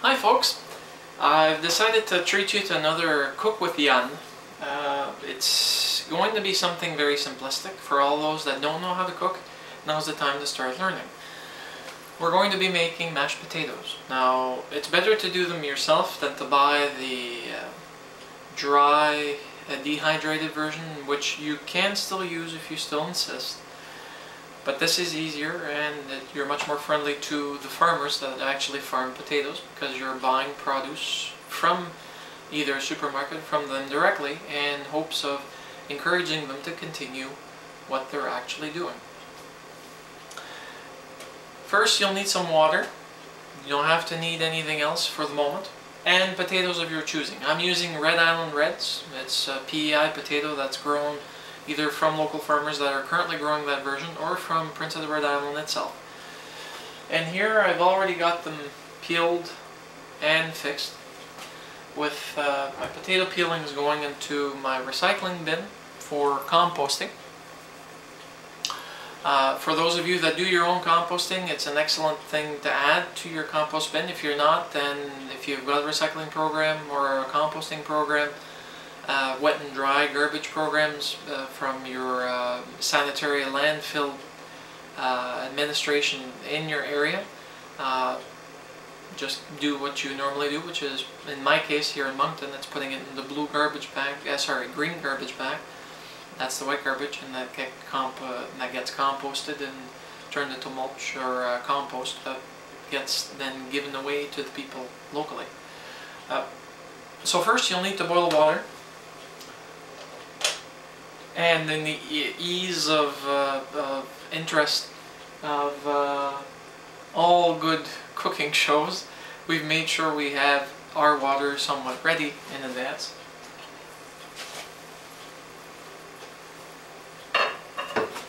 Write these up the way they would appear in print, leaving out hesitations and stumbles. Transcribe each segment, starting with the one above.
Hi folks, I've decided to treat you to another Cook with Jan. It's going to be something very simplistic for all those that don't know how to cook. Now's the time to start learning. We're going to be making mashed potatoes. Now, it's better to do them yourself than to buy the dry, dehydrated version, which you can still use if you still insist. But this is easier, and you're much more friendly to the farmers that actually farm potatoes, because you're buying produce from either a supermarket from them directly in hopes of encouraging them to continue what they're actually doing. First, you'll need some water. You don't have to need anything else for the moment. And potatoes of your choosing. I'm using Red Island Reds. It's a PEI potato that's grown either from local farmers that are currently growing that version or from Prince Edward Island itself. And here I've already got them peeled and fixed with my potato peelings going into my recycling bin for composting. For those of you that do your own composting, it's an excellent thing to add to your compost bin. If you're not, then if you've got a recycling program or a composting program, wet and dry garbage programs from your sanitary landfill administration in your area, just do what you normally do, which is, in my case here in Moncton, it's putting it in the blue garbage bag, green garbage bag. That's the white garbage, and that gets composted and turned into mulch or compost that gets then given away to the people locally. So first you'll need to boil the water. And in the ease of interest of all good cooking shows, we've made sure we have our water somewhat ready in advance.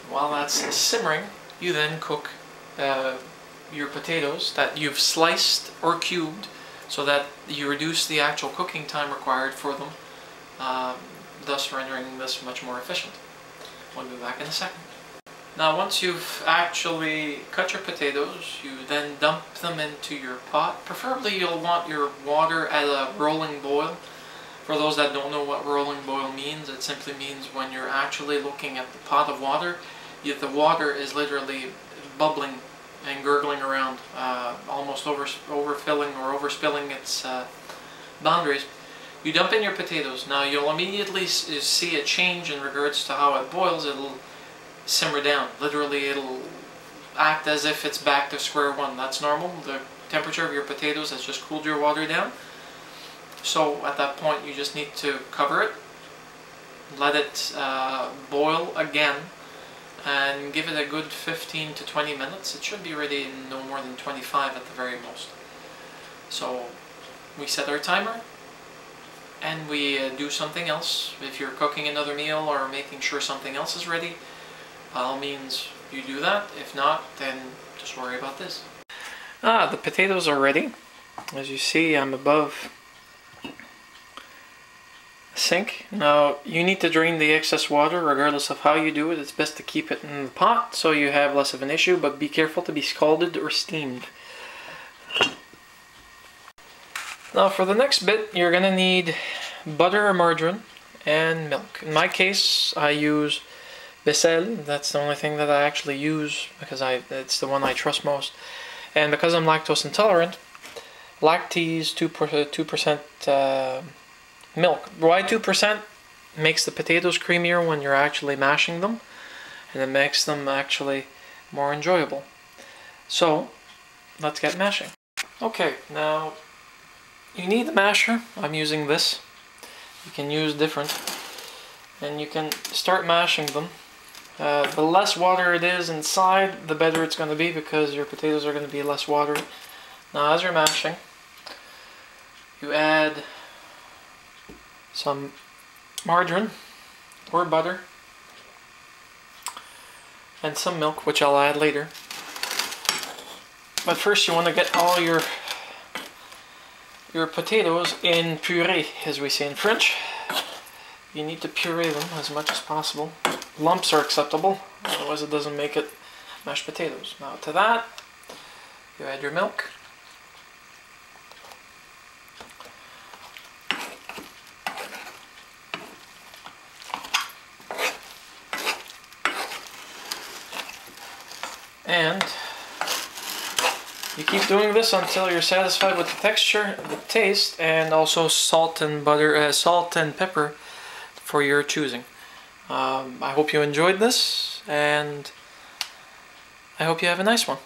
While that's simmering, you then cook your potatoes that you've sliced or cubed so that you reduce the actual cooking time required for them, thus rendering this much more efficient. We'll be back in a second. Now, once you've actually cut your potatoes, you then dump them into your pot. Preferably you'll want your water at a rolling boil. For those that don't know what rolling boil means, it simply means when you're actually looking at the pot of water, the water is literally bubbling and gurgling around, almost overfilling or overspilling its boundaries. You dump in your potatoes. Now you'll immediately see a change in regards to how it boils. It'll simmer down. Literally it'll act as if it's back to square one. That's normal. The temperature of your potatoes has just cooled your water down. So at that point you just need to cover it, let it boil again, and give it a good 15 to 20 minutes. It should be ready in no more than 25 at the very most. So we set our timer and we do something else. If you're cooking another meal or making sure something else is ready, by all means you do that. If not, then just worry about this. The potatoes are ready. As you see, I'm above sink. Now you need to drain the excess water regardless of how you do it. It's best to keep it in the pot so you have less of an issue, but be careful to be scalded or steamed. Now for the next bit, you're gonna need butter or margarine and milk. In my case, I use Becel. That's the only thing that I actually use because it's the one I trust most. And because I'm lactose intolerant, Lactese 2% milk. Why 2%? Makes the potatoes creamier when you're actually mashing them, and it makes them actually more enjoyable. So let's get mashing. Okay, now you need the masher. I'm using this. You can use different, and you can start mashing them. The less water it is inside, the better it's going to be, because your potatoes are going to be less watery. Now as you're mashing, you add some margarine or butter and some milk, which I'll add later. But first you want to get all your potatoes in puree, as we say in French. You need to puree them as much as possible. Lumps are acceptable, otherwise it doesn't make it mashed potatoes. Now to that, you add your milk. And you keep doing this until you're satisfied with the texture, the taste, and also salt and pepper for your choosing. I hope you enjoyed this, and I hope you have a nice one.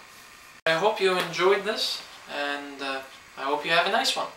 I hope you enjoyed this, and I hope you have a nice one.